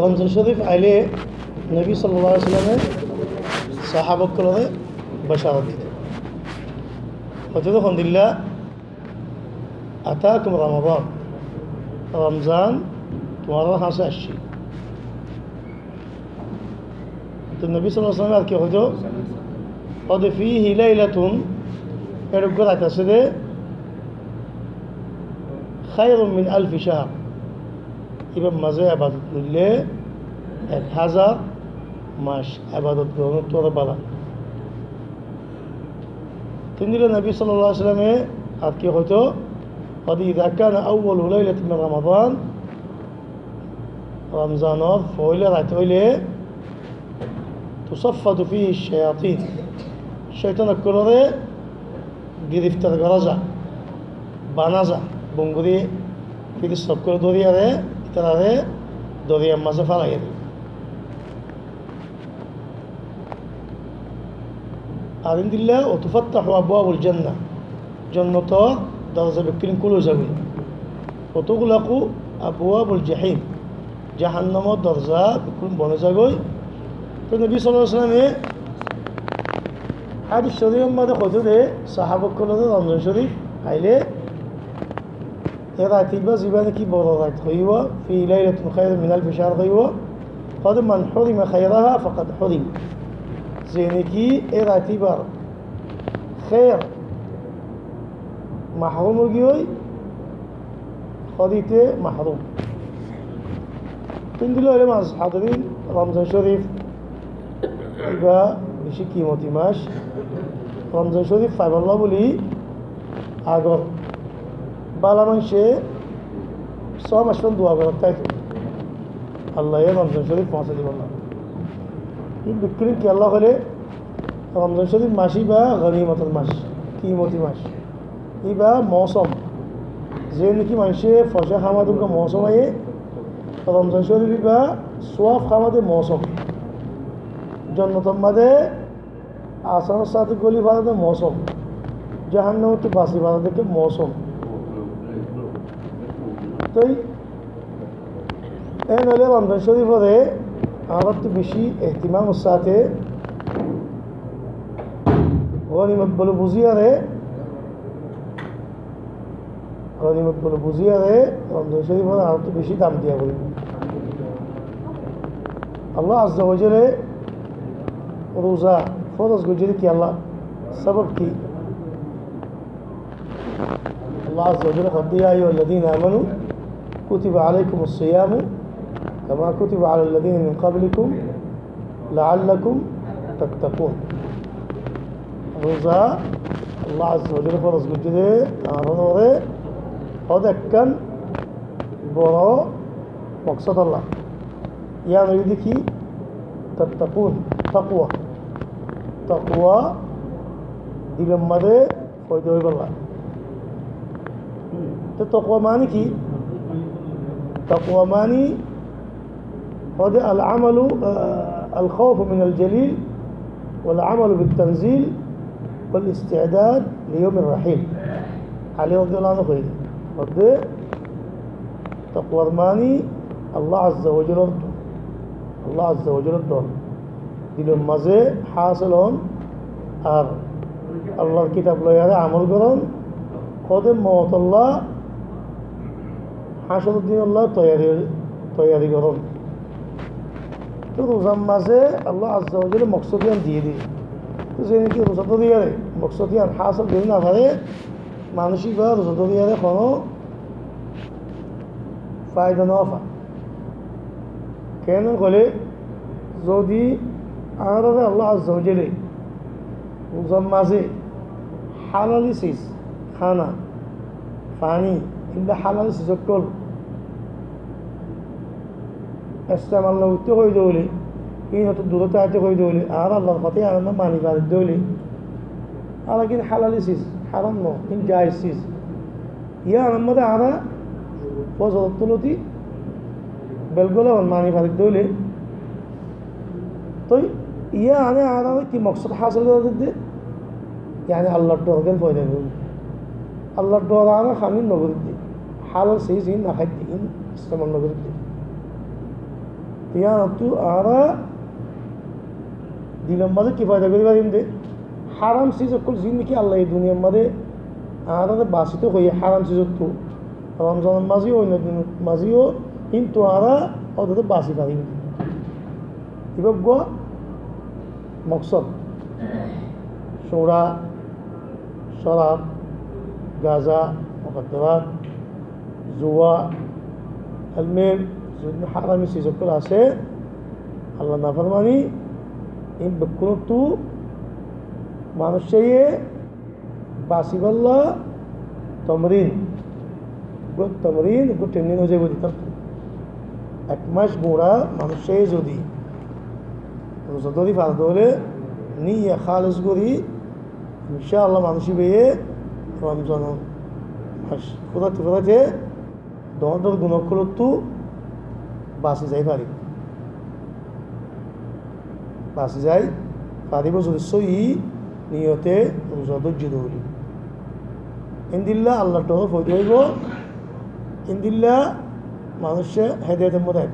রমজান শরীফ আইলে নবী সাল্লাল্লাহু আলাইহি ওয়াসাল্লামে সাহাবাক্কলরে বাশারত দিতেন হযরত আলহামদুলিল্লাহ আতাকুম রমাদান রমজান তোমাদের হাসে আসছে তো নবী সাল্লাল্লাহু আলাইহি ওয়াসাল্লাম আর কি হয়তো قد فيه ليلة এরকম রাত আছে যে خير من ألف شهر এবার মাঝে আবাদত করলে 1000 মাস আবাদত গ্রহণ তোর বালা তিনি নবী সাল্লাল্লাহু আলাইহি ওয়াসাল্লামে আর কি হয়তো قد إذا كان أول ليلة من رمضان رمضان فويل রাত হইলে تصفد فيه الشياطين শয়তান করে গ্রেফতার করা যা বানা যা বঙ্গুরি ফিরে সব করে দরিয়ারে তারারে দরিয়ার মাঝে ফালাই দেবে আদিন দিল্লা ও তুফাত্তাহু আবওয়াবুল জান্নাহ জান্নাত দরজা বিক্রিন খুলে যাবে ওতগুলাকু আবওয়াবুল জাহিম জাহান্নামের দরজা বিক্রিন বনে যাবে তো নবী সাল্লাল্লাহু আলাইহি ওয়াসাল্লামে হাদিস শরীফের মধ্যে হজরে সাহাবাক্কলরে রমজান শরীফ আইলে এ রাতিবা জীবনে কি বড় রাত হইব ফি লাইলাতুন খায়রুম মিন আলফি শাহর হইব قد من حرم خيرها فقد حرم যে নাকি এ রাতিবার খের মাহরুম গিয়ে খদিতে মাহরুম তিন দিল হলে মাস হাদিন রমজান শরীফ বা বেশি কিমতি মাস রমজান শরীফ ফাইবাল্লাহ বলি আগর বালা মানুষে 6 মাস পর্যন্ত দোয়া করার তাই তো আল্লাহ রমজান শরীফ পৌঁছে দিব না এই বিক্রি কি আল্লাহ হলে রমজান শরীফ মাসই বা গনিমতের মাস কিমতি মাস এই বা মৌসুম যে নাকি মানুষে ফসা খামাদের মৌসুম আয়ে রমজান শরীফ বা সোয়াফ খামাদের মৌসুম জন্নতর মাঝে আসানোর সাথে গলি ভাড়াতে মৌসুম জাহান্নামতে বাসি ভাড়া থেকে মৌসুম তো এই নইলে রমজান শরীফে আমার তো বেশি এহতিমামের সাথে গনিমত বলে বুঝিয়ারে রমজান শরীফে আমার তো বেশি দাম দিয়া বলি আল্লাহ আজ্জা ওয়া জাল্লা রোজা ফরজ গুজরি কি আল্লাহ সবব কি আল্লাহ আজ্জা ওয়া জাল্লা قد يا أيها الذين آمنوا كتب عليكم الصيام كما كتب على الذين من قبلكم لعلكم تتقون রোজা আল্লাহ আজ্জা ওয়া জাল্লা ফরজ গুজরি আমারে হদ একখান বড় মকসদ আল্লাহ ইয়া নবী দেখি تتقون তাকওয়া দিলের মাঝে পয়দা হয়ে বললা তো তাকওয়া মানে কি তাকওয়া মানে هذا العمل الخوف من الجليل والعمل بالتنزيل والاستعداد ليوم الرحيل علي رضي الله عنه خير هذا تقوى ماني الله عز وجل الدور দিলের মাঝে হাসিল হন আর আল্লাহর কিতাব লইয়ারে আমল করুন কদম মহতল্লাহ হাসরুদ্দিন আল্লাহ তৈয়ারি করুন তো রোজার মাঝে আল্লাহ আজ্জা ওয়া জাল্লা মকসদিয়ান দিয়ে দিই তো যে নাকি রোজা তো দিয়ারে মকসদিয়ান হাসল দিয়ে না পারে মানসিক বা রোজা তো দিয়ারে কোনো ফায়দা না পায় কেন বলে যদি আর আল্লাহ আজ্জা ওয়া জাল্লা রোজার মাঝে হালালি চিজ খানা পানি কিন্তু হালালি চিজ কল ইস্তেমাল নগরতে হয়ে দৌলে এই হয়তো দূরতে আইতে হয়ে দৌলে আর আল্লাহর পথে আনন্দ মানি বাড়ি দৌলে আর কিন্তু হালালি চিজ হারাম ন কিন্তু জায়েজ চিজ ইয়া আনন্দে আরা ফজর তুলতি বেলগোলে মানি বাড়ি দৌলে তো ইয়া আনে আর কি মকসদ হাসিল করে দে يعني الله الدرجة فويدا الله الدرجة أنا خامين نقول دي حال سيزين نخد إن استمر نقول دي তিয়ানতু আরা দিলাম মাঝে কি ফায়দা করি পারিম দে হারাম সিজ অকল জিন্দিগি আল্লাহ এই দুনিয়ার মাঝে আরা বাসিত হয়ে হারাম সিজ তো রমজানের মাঝেও অন্য দিন মাঝেও কিন্তু আরা অত বাসি পারিম বিভজ্ঞ মকসদ সোরা শরাব গাঁজা মুখাদ্দারাত জুয়া হেলমেট যদি হারামি সিজকল আছে আল্লাহ নাফরমানি এই বেকুনতু মানুষে বাসিবাল্লা তমরিন ট্রেনিং হয়ে যাবে দিতাম 1 মাস গোড়া মানুষে যদি রোজা ধরি ফাঁদ হলে নিয়ে খালেজ করি ইনশাআল্লাহ মানুষই বেয়ে রমজান মাস ফুরাতে দহটার গুণকলতো বাঁচি যাই পারিব যদি সই নিয়তে রোজা ধৈর্য ধরি ইন্দিল্লা আল্লাহ টহ ফয়দ হইব ইন্দিল্লা মানুষে হেদায়েতের মধ্যে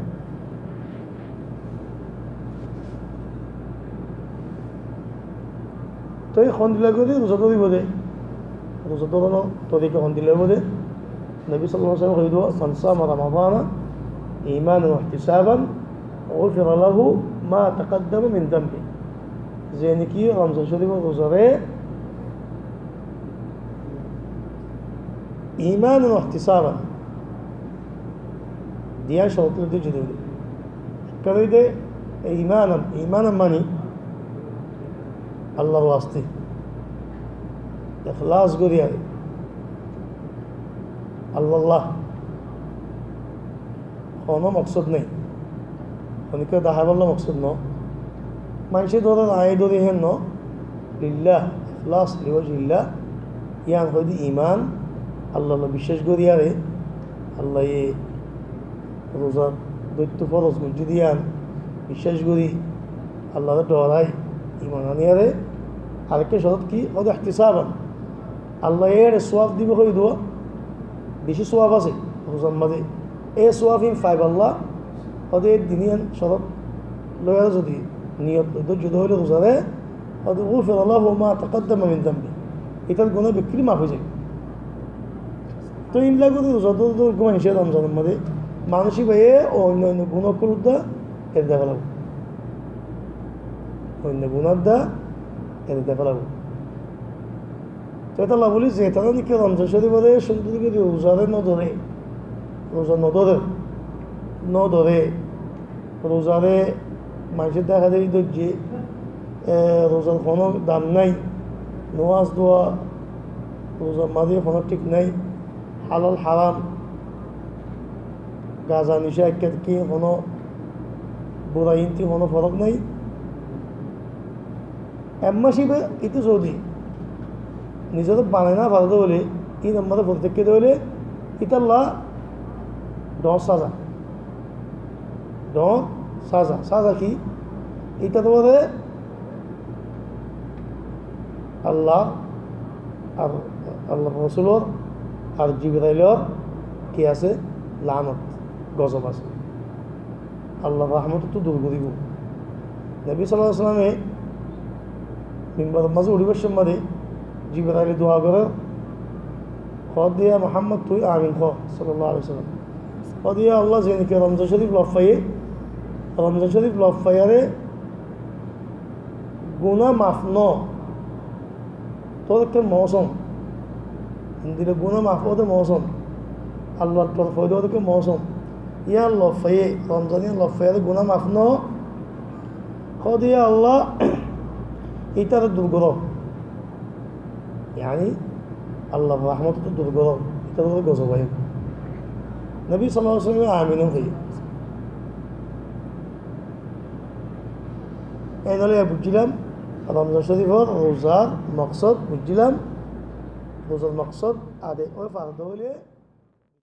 তো এই খন্দিলা করে রোজা ধরিব দে রোজা ধরানো তরিকা খন্দিলা বোধে নবী সাল্লাল্লাহু আলাইহি ওয়াসাল্লাম কইতো মান সামা রমাদানা ঈমানান ওয়া ইহতিসাবান গুফিরা লাহু মা তাকাদ্দামা মিন যামবি যে নাকি রমজান শরীফ রোজারে ঈমানান ওয়া ইহতিসাবান দিয়া শরত দিয়ে যদি কইতে ঈমান মানি আল্লাহর ওয়াস্তে ইখলাস করিয়া আল্লাহ কোনো মকসদ নেই অনেকে দেখা বললো মকসদ ন মানুষের ধরো আয় ধরে হেন লিল্লাহ ইখলাস লিওয়াজিল্লাহ ইয়ান হইদি ইমান আল্লাহ বিশ্বাস করিয়ারে আল্লাহ এ রোজার দৈত্য ফরজ গুঞ্জি দিয়ান বিশ্বাস করি আল্লাহ ডরাই ইমান আনিয়ারে আরেকটা শরৎ কি ওদের ইহতিসাবান আল্লাহ এর সোয়াব দিব হয়ে দেওয়া বেশি সোয়াব আছে রোজার মাঝে এই সোয়াব ইন ফাইভ আল্লাহ ওদের দিনিয়ান শরৎ লয়ার যদি নিয়ত ধৈর্য হইলে রোজারে ওদের গুফিরা লাহু মা তাকাদ্দামা মিন যামবি এটার গুনাহ বিক্রি মাফ হয়ে যায় তো ইনলা করে রোজা তো মানুষের রমজানের মাঝে মানুষই ভাইয়ে অন্য গুণকলুদ্দা এর দেখা লাগবে অন্য গুণাদ্দা এর দেখা লাগবে তো এটা বলি যে তারা নাকি রমজান শরীফে সুন্দর করে রোজারে রোজা নধরে রোজারে মানুষের দেখা যায় যে রোজার কোনো দাম নাই নামাজ দোয়া রোজার মাঝে কোনো ঠিক নাই হালাল হারাম গাঁজা নিশা কি কোনো বুড়া ইন্তি কোনো ফরক নাই এম্মাসিবে কিন্তু যদি নিজের বানায় না ভালো বলে এই নম্বরে প্রত্যেককে হলে ইতাল্লাহ 10 সাজা কি এটা তো বলে আল্লাহ আর আল্লাহ রসুলর আর জিবরাইলর কি আছে লানত গজব আছে আল্লাহ রহমত তো দূর করিব নবী সাল্লাল্লাহু আলাইহি ওয়াসাল্লামে মিম্বারের মাঝে উঠিবার সময় জিবরাইল দোয়া করে খদ দিয়া মোহাম্মদ তুই আমিন খ সাল্লাল্লাহু আলাইহি ওয়াসাল্লাম খদ দিয়া আল্লাহ যে নাকি রমজান শরীফ লফাইয়ারে গুনাহ মাফ ন তোর একটা মৌসুম হিন্দিতে গুনাহ মাফ হতে মৌসুম আল্লাহর তরফ হইতে ওদেরকে মৌসুম ইয়ার লফাইয়ে রমজানিয়া লফাইয়ারে গুনাহ মাফ ন খদ দিয়া আল্লাহ এটার দুর্গরব يعني আল্লাহ রহমত তো দুর্গরব এটা তো গজব হয় নবী সাল্লাল্লাহু আলাইহি ওয়াসাল্লাম আমিন হই এই দলে বুঝলাম রমজান শরীফের রোজার মকসদ বুঝলাম রোজার মকসদ আদে ওই ফারদ হইলে